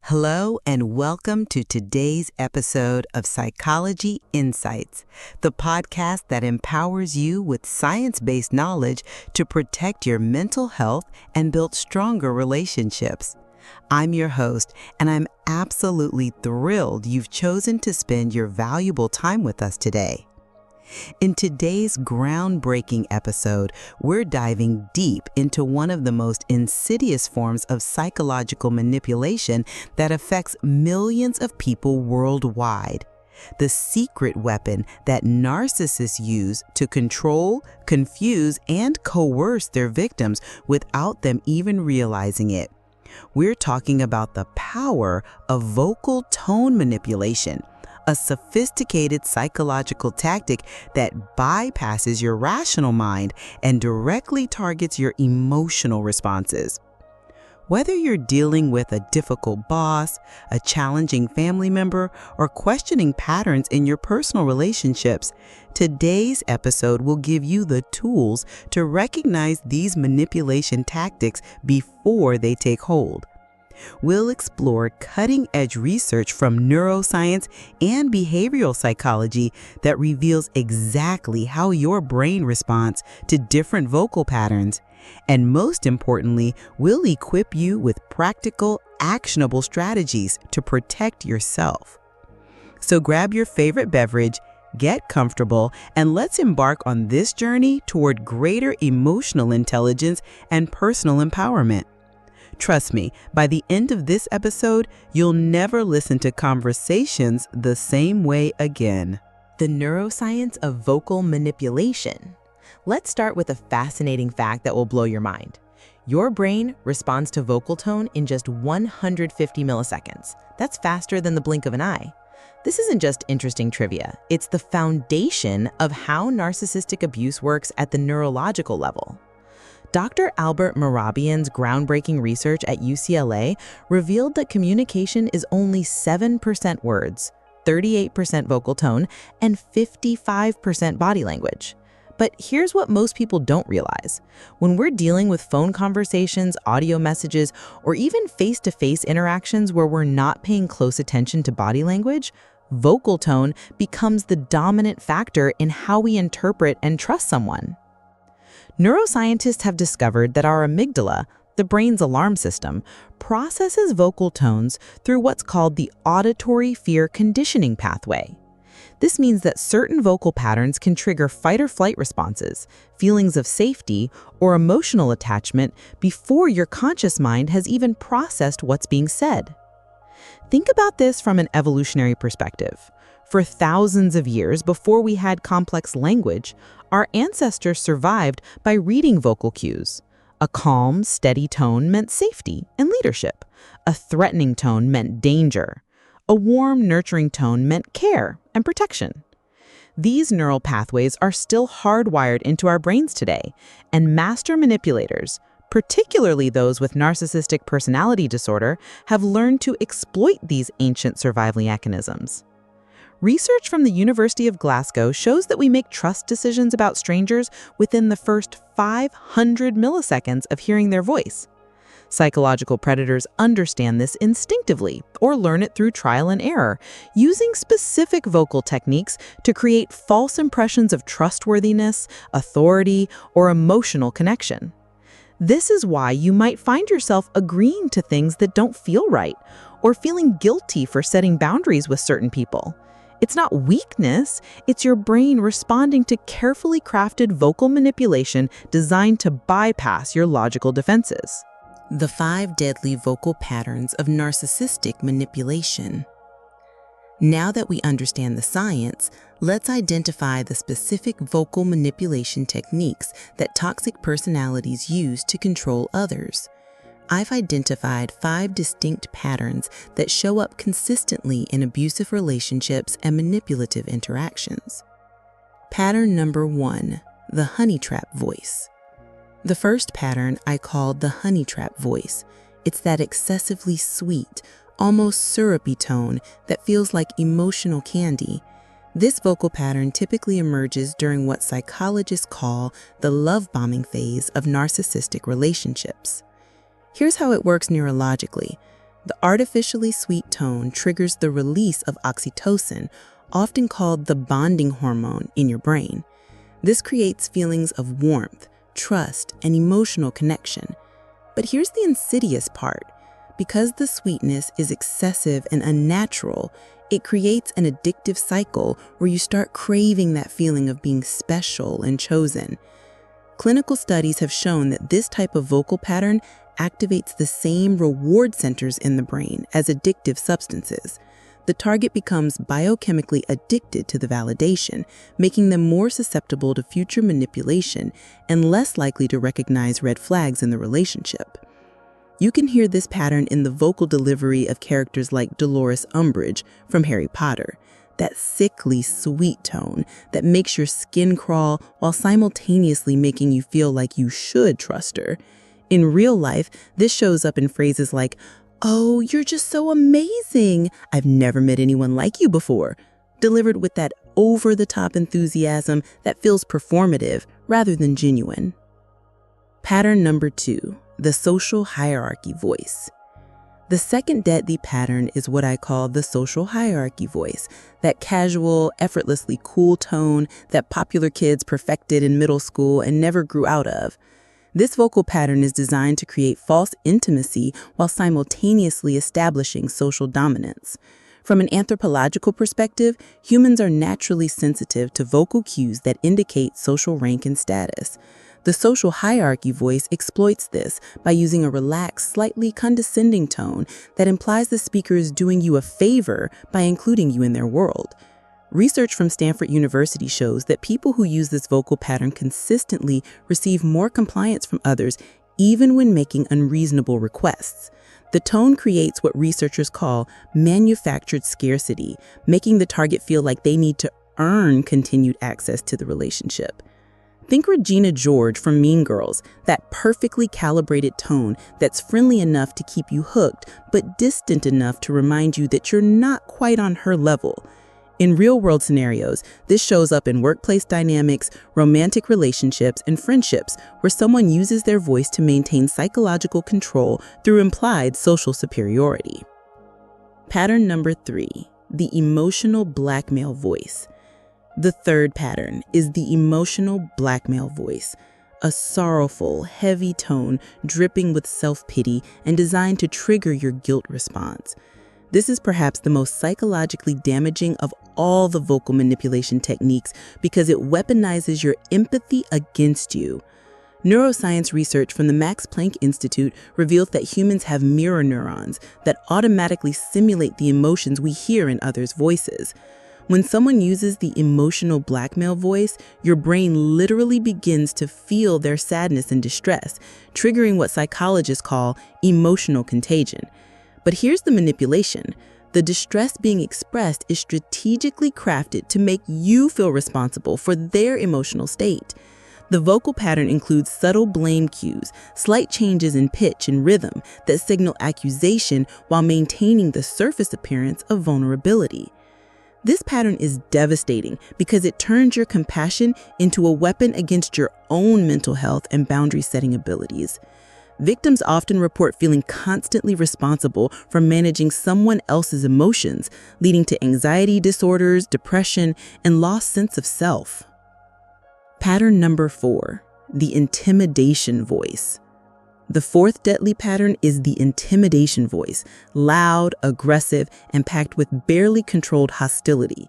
Hello and welcome to today's episode of Psychology Insights, the podcast that empowers you with science-based knowledge to protect your mental health and build stronger relationships. I'm your host, and I'm absolutely thrilled you've chosen to spend your valuable time with us today. In today's groundbreaking episode, we're diving deep into one of the most insidious forms of psychological manipulation that affects millions of people worldwide. The secret weapon that narcissists use to control, confuse, and coerce their victims without them even realizing it. We're talking about the power of vocal tone manipulation, a sophisticated psychological tactic that bypasses your rational mind and directly targets your emotional responses. Whether you're dealing with a difficult boss, a challenging family member, or questioning patterns in your personal relationships, today's episode will give you the tools to recognize these manipulation tactics before they take hold. We'll explore cutting-edge research from neuroscience and behavioral psychology that reveals exactly how your brain responds to different vocal patterns. And most importantly, we'll equip you with practical, actionable strategies to protect yourself. So grab your favorite beverage, get comfortable, and let's embark on this journey toward greater emotional intelligence and personal empowerment. Trust me, by the end of this episode, you'll never listen to conversations the same way again. The neuroscience of vocal manipulation. Let's start with a fascinating fact that will blow your mind. Your brain responds to vocal tone in just 150 milliseconds. That's faster than the blink of an eye. This isn't just interesting trivia. It's the foundation of how narcissistic abuse works at the neurological level. Dr. Albert Mehrabian's groundbreaking research at UCLA revealed that communication is only 7% words, 38% vocal tone, and 55% body language. But here's what most people don't realize. When we're dealing with phone conversations, audio messages, or even face-to-face interactions where we're not paying close attention to body language, vocal tone becomes the dominant factor in how we interpret and trust someone. Neuroscientists have discovered that our amygdala, the brain's alarm system, processes vocal tones through what's called the auditory fear conditioning pathway. This means that certain vocal patterns can trigger fight or flight responses, feelings of safety, or emotional attachment before your conscious mind has even processed what's being said. Think about this from an evolutionary perspective. For thousands of years before we had complex language, our ancestors survived by reading vocal cues. A calm, steady tone meant safety and leadership. A threatening tone meant danger. A warm, nurturing tone meant care and protection. These neural pathways are still hardwired into our brains today, and master manipulators, particularly those with narcissistic personality disorder, have learned to exploit these ancient survival mechanisms. Research from the University of Glasgow shows that we make trust decisions about strangers within the first 500 milliseconds of hearing their voice. Psychological predators understand this instinctively or learn it through trial and error, using specific vocal techniques to create false impressions of trustworthiness, authority, or emotional connection. This is why you might find yourself agreeing to things that don't feel right, or feeling guilty for setting boundaries with certain people. It's not weakness, it's your brain responding to carefully crafted vocal manipulation designed to bypass your logical defenses. The 5 deadly vocal patterns of narcissistic manipulation. Now that we understand the science, let's identify the specific vocal manipulation techniques that toxic personalities use to control others. I've identified 5 distinct patterns that show up consistently in abusive relationships and manipulative interactions. Pattern number 1, the honey trap voice. The first pattern I called the honey trap voice. It's that excessively sweet, almost syrupy tone that feels like emotional candy. This vocal pattern typically emerges during what psychologists call the love bombing phase of narcissistic relationships. Here's how it works neurologically. The artificially sweet tone triggers the release of oxytocin, often called the bonding hormone, in your brain. This creates feelings of warmth, trust, and emotional connection. But here's the insidious part. Because the sweetness is excessive and unnatural, it creates an addictive cycle where you start craving that feeling of being special and chosen. Clinical studies have shown that this type of vocal pattern activates the same reward centers in the brain as addictive substances. The target becomes biochemically addicted to the validation, making them more susceptible to future manipulation and less likely to recognize red flags in the relationship. You can hear this pattern in the vocal delivery of characters like Dolores Umbridge from Harry Potter, that sickly sweet tone that makes your skin crawl while simultaneously making you feel like you should trust her. In real life, this shows up in phrases like, "Oh, you're just so amazing. I've never met anyone like you before," delivered with that over-the-top enthusiasm that feels performative rather than genuine. Pattern number 2, the social hierarchy voice. The second deadly pattern is what I call the social hierarchy voice, that casual, effortlessly cool tone that popular kids perfected in middle school and never grew out of. This vocal pattern is designed to create false intimacy while simultaneously establishing social dominance. From an anthropological perspective, humans are naturally sensitive to vocal cues that indicate social rank and status. The social hierarchy voice exploits this by using a relaxed, slightly condescending tone that implies the speaker is doing you a favor by including you in their world. Research from Stanford University shows that people who use this vocal pattern consistently receive more compliance from others, even when making unreasonable requests. The tone creates what researchers call manufactured scarcity, making the target feel like they need to earn continued access to the relationship. Think Regina George from Mean Girls, that perfectly calibrated tone that's friendly enough to keep you hooked, but distant enough to remind you that you're not quite on her level. In real-world scenarios, this shows up in workplace dynamics, romantic relationships, and friendships, where someone uses their voice to maintain psychological control through implied social superiority. Pattern number 3, the emotional blackmail voice. The third pattern is the emotional blackmail voice, a sorrowful, heavy tone dripping with self-pity and designed to trigger your guilt response. This is perhaps the most psychologically damaging of all the vocal manipulation techniques because it weaponizes your empathy against you. Neuroscience research from the Max Planck Institute revealed that humans have mirror neurons that automatically simulate the emotions we hear in others' voices. When someone uses the emotional blackmail voice, your brain literally begins to feel their sadness and distress, triggering what psychologists call emotional contagion. But here's the manipulation. The distress being expressed is strategically crafted to make you feel responsible for their emotional state. The vocal pattern includes subtle blame cues, slight changes in pitch and rhythm that signal accusation while maintaining the surface appearance of vulnerability. This pattern is devastating because it turns your compassion into a weapon against your own mental health and boundary-setting abilities. Victims often report feeling constantly responsible for managing someone else's emotions, leading to anxiety disorders, depression, and lost sense of self. Pattern number 4, the intimidation voice. The fourth deadly pattern is the intimidation voice, loud, aggressive, and packed with barely controlled hostility.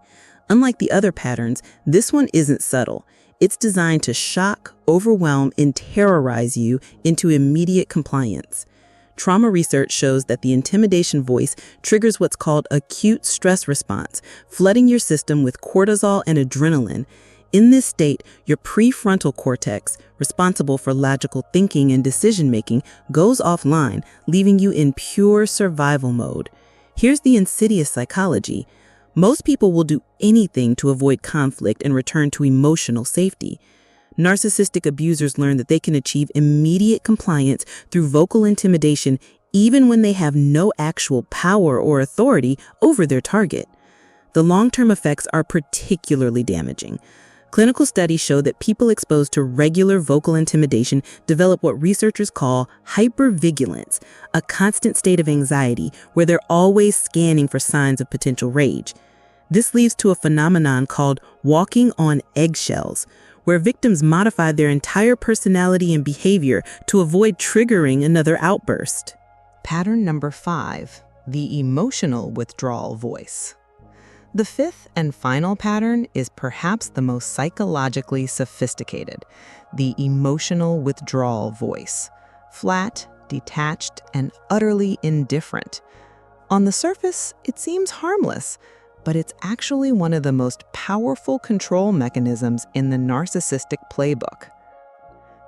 Unlike the other patterns, this one isn't subtle. It's designed to shock, overwhelm, and terrorize you into immediate compliance. Trauma research shows that the intimidation voice triggers what's called acute stress response, flooding your system with cortisol and adrenaline. In this state, your prefrontal cortex, responsible for logical thinking and decision-making, goes offline, leaving you in pure survival mode. Here's the insidious psychology. Most people will do anything to avoid conflict and return to emotional safety. Narcissistic abusers learn that they can achieve immediate compliance through vocal intimidation even when they have no actual power or authority over their target. The long-term effects are particularly damaging. Clinical studies show that people exposed to regular vocal intimidation develop what researchers call hypervigilance, a constant state of anxiety where they're always scanning for signs of potential rage. This leads to a phenomenon called walking on eggshells, where victims modify their entire personality and behavior to avoid triggering another outburst. Pattern number 5, the emotional withdrawal voice. The fifth and final pattern is perhaps the most psychologically sophisticated, the emotional withdrawal voice. Flat, detached, and utterly indifferent. On the surface, it seems harmless, but it's actually one of the most powerful control mechanisms in the narcissistic playbook.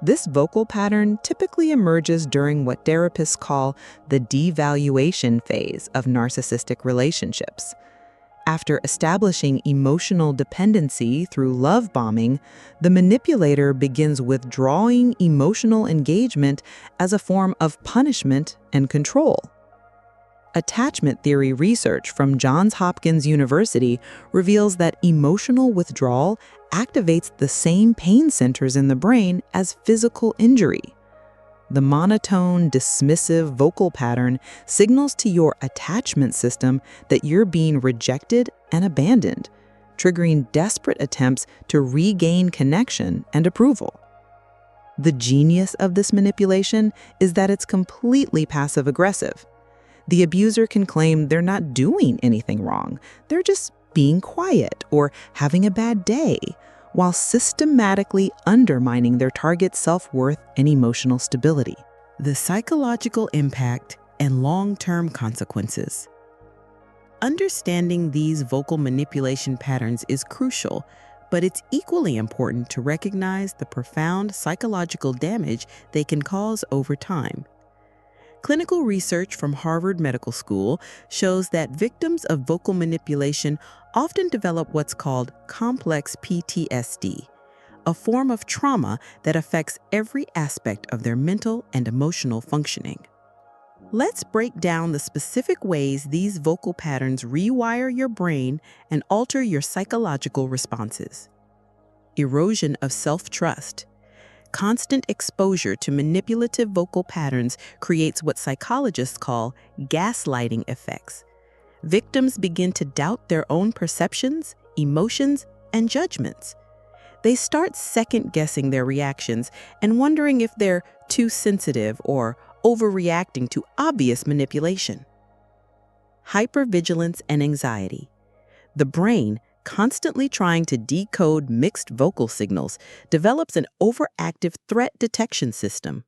This vocal pattern typically emerges during what therapists call the devaluation phase of narcissistic relationships. After establishing emotional dependency through love bombing, the manipulator begins withdrawing emotional engagement as a form of punishment and control. Attachment theory research from Johns Hopkins University reveals that emotional withdrawal activates the same pain centers in the brain as physical injury. The monotone, dismissive vocal pattern signals to your attachment system that you're being rejected and abandoned, triggering desperate attempts to regain connection and approval. The genius of this manipulation is that it's completely passive-aggressive. The abuser can claim they're not doing anything wrong, they're just being quiet or having a bad day, while systematically undermining their target's self-worth and emotional stability. The psychological impact and long-term consequences. Understanding these vocal manipulation patterns is crucial, but it's equally important to recognize the profound psychological damage they can cause over time. Clinical research from Harvard Medical School shows that victims of vocal manipulation often develop what's called complex PTSD, a form of trauma that affects every aspect of their mental and emotional functioning. Let's break down the specific ways these vocal patterns rewire your brain and alter your psychological responses. Erosion of self-trust. Constant exposure to manipulative vocal patterns creates what psychologists call gaslighting effects. Victims begin to doubt their own perceptions, emotions, and judgments. They start second-guessing their reactions and wondering if they're too sensitive or overreacting to obvious manipulation. Hypervigilance and anxiety. The brain, constantly trying to decode mixed vocal signals, develops an overactive threat detection system.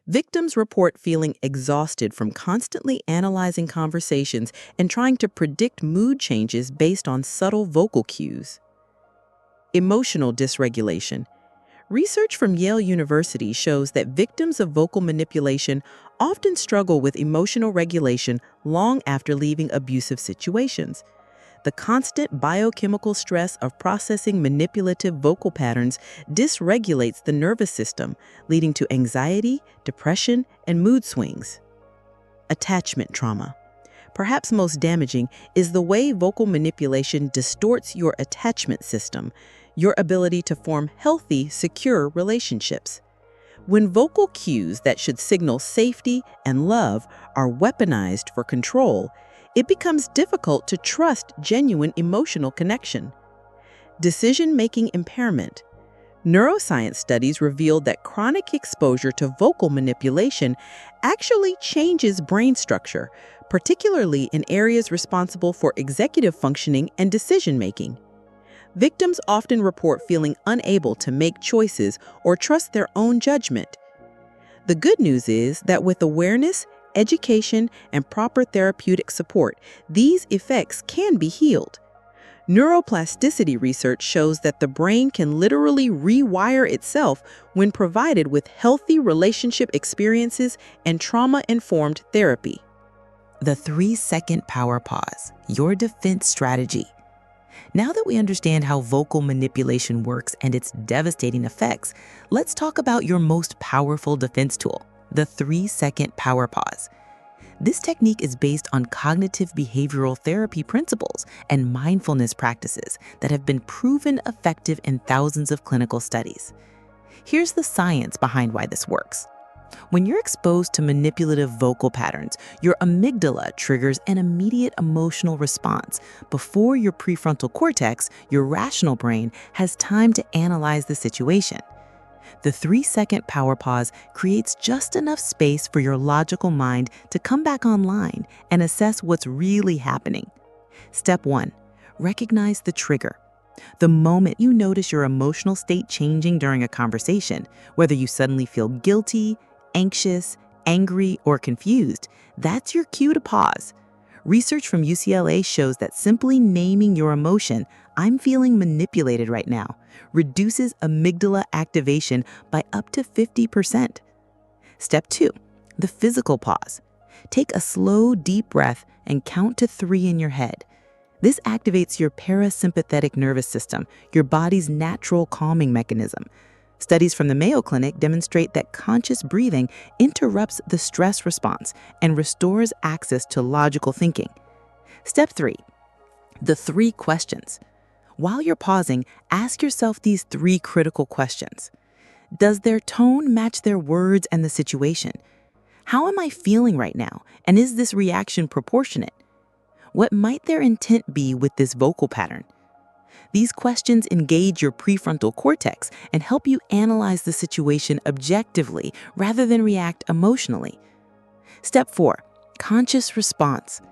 Victims report feeling exhausted from constantly analyzing conversations and trying to predict mood changes based on subtle vocal cues. Emotional dysregulation. Research from Yale University shows that victims of vocal manipulation often struggle with emotional regulation long after leaving abusive situations. The constant biochemical stress of processing manipulative vocal patterns dysregulates the nervous system, leading to anxiety, depression, and mood swings. Attachment trauma. Perhaps most damaging is the way vocal manipulation distorts your attachment system, your ability to form healthy, secure relationships. When vocal cues that should signal safety and love are weaponized for control, it becomes difficult to trust genuine emotional connection. Decision-making impairment. Neuroscience studies revealed that chronic exposure to vocal manipulation actually changes brain structure, particularly in areas responsible for executive functioning and decision-making. Victims often report feeling unable to make choices or trust their own judgment. The good news is that with awareness, education, and proper therapeutic support, these effects can be healed. Neuroplasticity research shows that the brain can literally rewire itself when provided with healthy relationship experiences and trauma-informed therapy. The 3-second power pause, your defense strategy. Now that we understand how vocal manipulation works and its devastating effects, let's talk about your most powerful defense tool, the 3-second power pause. This technique is based on cognitive behavioral therapy principles and mindfulness practices that have been proven effective in thousands of clinical studies. Here's the science behind why this works. When you're exposed to manipulative vocal patterns, your amygdala triggers an immediate emotional response before your prefrontal cortex, your rational brain, has time to analyze the situation. The 3-second power pause creates just enough space for your logical mind to come back online and assess what's really happening. Step 1. Recognize the trigger. The moment you notice your emotional state changing during a conversation, whether you suddenly feel guilty, anxious, angry, or confused, that's your cue to pause. Research from UCLA shows that simply naming your emotion, "I'm feeling manipulated right now," reduces amygdala activation by up to 50%. Step 2. The physical pause. Take a slow, deep breath and count to 3 in your head. This activates your parasympathetic nervous system, your body's natural calming mechanism. Studies from the Mayo Clinic demonstrate that conscious breathing interrupts the stress response and restores access to logical thinking. Step 3. The 3 questions. While you're pausing, ask yourself these 3 critical questions. Does their tone match their words and the situation? How am I feeling right now, and is this reaction proportionate? What might their intent be with this vocal pattern? These questions engage your prefrontal cortex and help you analyze the situation objectively rather than react emotionally. Step 4. Conscious response.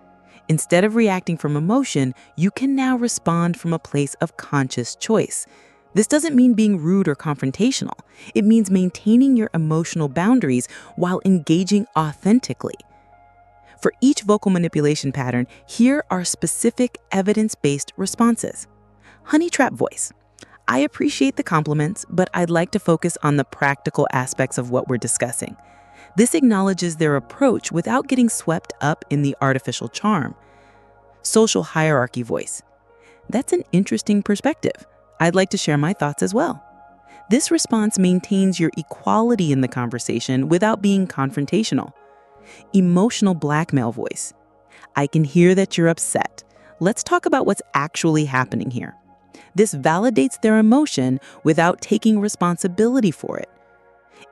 Instead of reacting from emotion, you can now respond from a place of conscious choice. This doesn't mean being rude or confrontational. It means maintaining your emotional boundaries while engaging authentically. For each vocal manipulation pattern, here are specific evidence-based responses. Honey trap voice. I appreciate the compliments, but I'd like to focus on the practical aspects of what we're discussing. This acknowledges their approach without getting swept up in the artificial charm. Social hierarchy voice. That's an interesting perspective. I'd like to share my thoughts as well. This response maintains your equality in the conversation without being confrontational. Emotional blackmail voice. I can hear that you're upset. Let's talk about what's actually happening here. This validates their emotion without taking responsibility for it.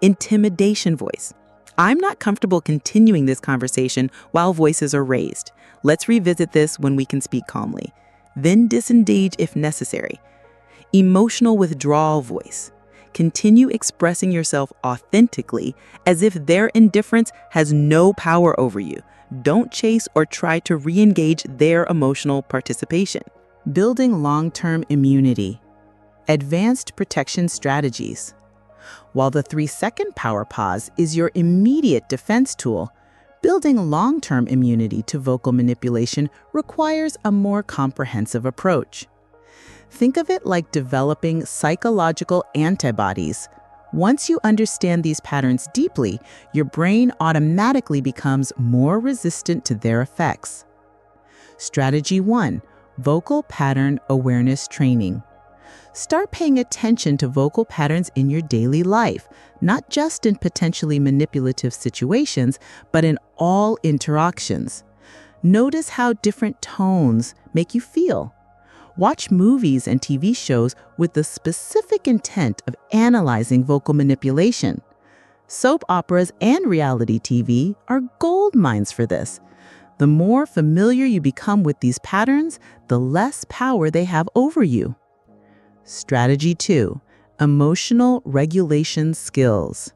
Intimidation voice. I'm not comfortable continuing this conversation while voices are raised. Let's revisit this when we can speak calmly. Then disengage if necessary. Emotional withdrawal voice. Continue expressing yourself authentically as if their indifference has no power over you. Don't chase or try to re-engage their emotional participation. Building long-term immunity. Advanced protection strategies. While the 3-second power pause is your immediate defense tool, building long-term immunity to vocal manipulation requires a more comprehensive approach. Think of it like developing psychological antibodies. Once you understand these patterns deeply, your brain automatically becomes more resistant to their effects. Strategy 1. Vocal pattern awareness training. Start paying attention to vocal patterns in your daily life, not just in potentially manipulative situations, but in all interactions. Notice how different tones make you feel. Watch movies and TV shows with the specific intent of analyzing vocal manipulation. Soap operas and reality TV are gold mines for this. The more familiar you become with these patterns, the less power they have over you. Strategy 2. Emotional regulation skills.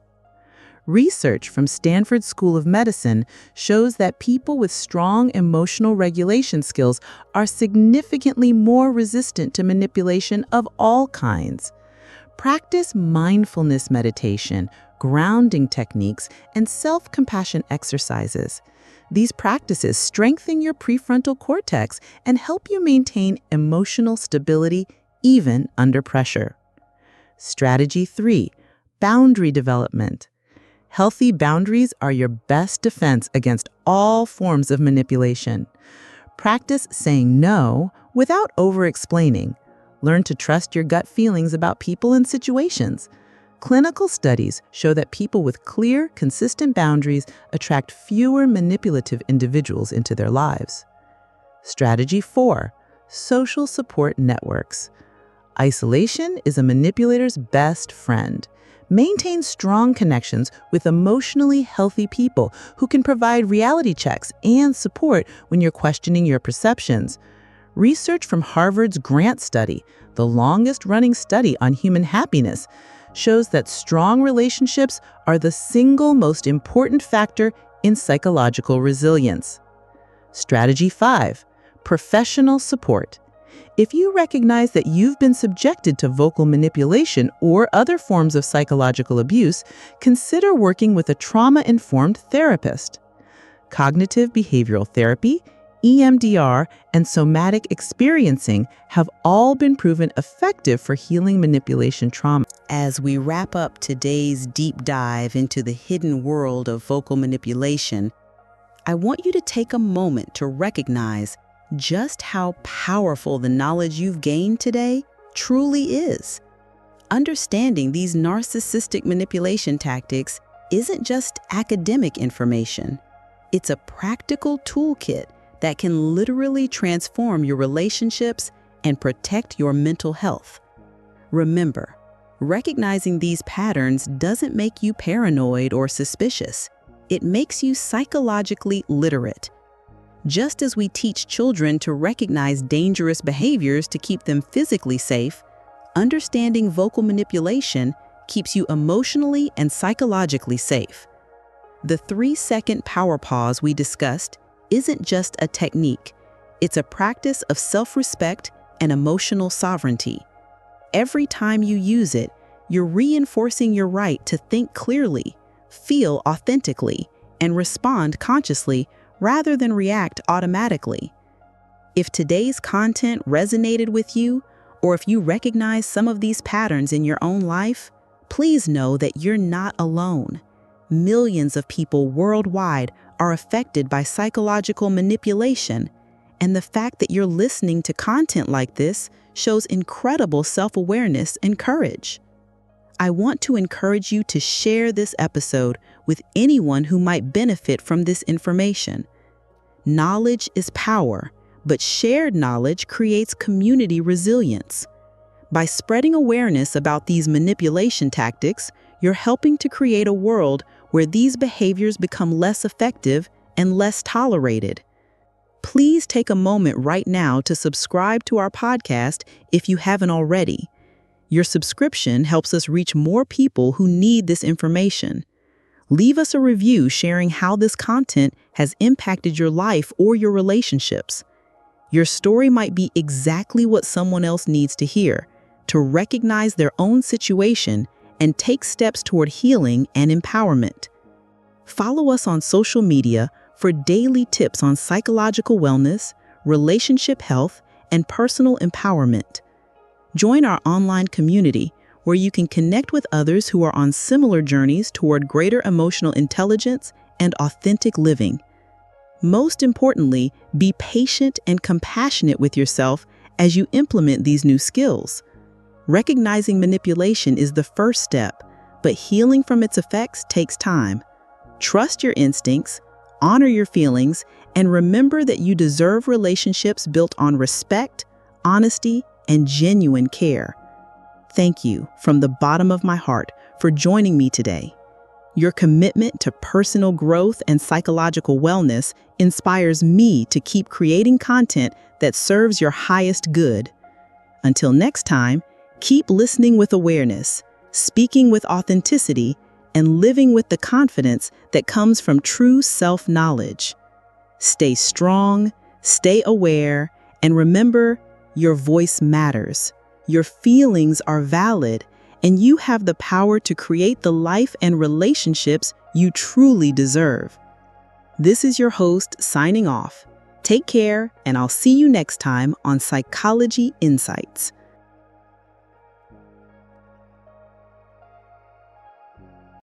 Research from Stanford School of Medicine shows that people with strong emotional regulation skills are significantly more resistant to manipulation of all kinds. Practice mindfulness meditation, grounding techniques, and self-compassion exercises. These practices strengthen your prefrontal cortex and help you maintain emotional stability even under pressure. Strategy 3. Boundary development. Healthy boundaries are your best defense against all forms of manipulation. Practice saying no without over-explaining. Learn to trust your gut feelings about people and situations. Clinical studies show that people with clear, consistent boundaries attract fewer manipulative individuals into their lives. Strategy 4. Social support networks. Isolation is a manipulator's best friend. Maintain strong connections with emotionally healthy people who can provide reality checks and support when you're questioning your perceptions. Research from Harvard's Grant study, the longest-running study on human happiness, shows that strong relationships are the single most important factor in psychological resilience. Strategy 5. Professional support. If you recognize that you've been subjected to vocal manipulation or other forms of psychological abuse, consider working with a trauma-informed therapist. Cognitive behavioral therapy, EMDR, and somatic experiencing have all been proven effective for healing manipulation trauma. As we wrap up today's deep dive into the hidden world of vocal manipulation, I want you to take a moment to recognize just how powerful the knowledge you've gained today truly is. Understanding these narcissistic manipulation tactics isn't just academic information. It's a practical toolkit that can literally transform your relationships and protect your mental health. Remember, recognizing these patterns doesn't make you paranoid or suspicious. It makes you psychologically literate. Just as we teach children to recognize dangerous behaviors to keep them physically safe, understanding vocal manipulation keeps you emotionally and psychologically safe. The 3-second power pause we discussed isn't just a technique. It's a practice of self-respect and emotional sovereignty. Every time you use it, you're reinforcing your right to think clearly, feel authentically, and respond consciously rather than react automatically. If today's content resonated with you, or if you recognize some of these patterns in your own life, please know that you're not alone. Millions of people worldwide are affected by psychological manipulation, and the fact that you're listening to content like this shows incredible self-awareness and courage. I want to encourage you to share this episode with anyone who might benefit from this information. Knowledge is power, but shared knowledge creates community resilience. By spreading awareness about these manipulation tactics, you're helping to create a world where these behaviors become less effective and less tolerated. Please take a moment right now to subscribe to our podcast if you haven't already. Your subscription helps us reach more people who need this information. Leave us a review sharing how this content has impacted your life or your relationships. Your story might be exactly what someone else needs to hear, to recognize their own situation and take steps toward healing and empowerment. Follow us on social media for daily tips on psychological wellness, relationship health, and personal empowerment. Join our online community where you can connect with others who are on similar journeys toward greater emotional intelligence and authentic living. Most importantly, be patient and compassionate with yourself as you implement these new skills. Recognizing manipulation is the first step, but healing from its effects takes time. Trust your instincts, honor your feelings, and remember that you deserve relationships built on respect, honesty, and genuine care. Thank you from the bottom of my heart for joining me today. Your commitment to personal growth and psychological wellness inspires me to keep creating content that serves your highest good. Until next time, keep listening with awareness, speaking with authenticity, and living with the confidence that comes from true self-knowledge. Stay strong, stay aware, and remember, your voice matters. Your feelings are valid, and you have the power to create the life and relationships you truly deserve. This is your host signing off. Take care, and I'll see you next time on Psychology Insights.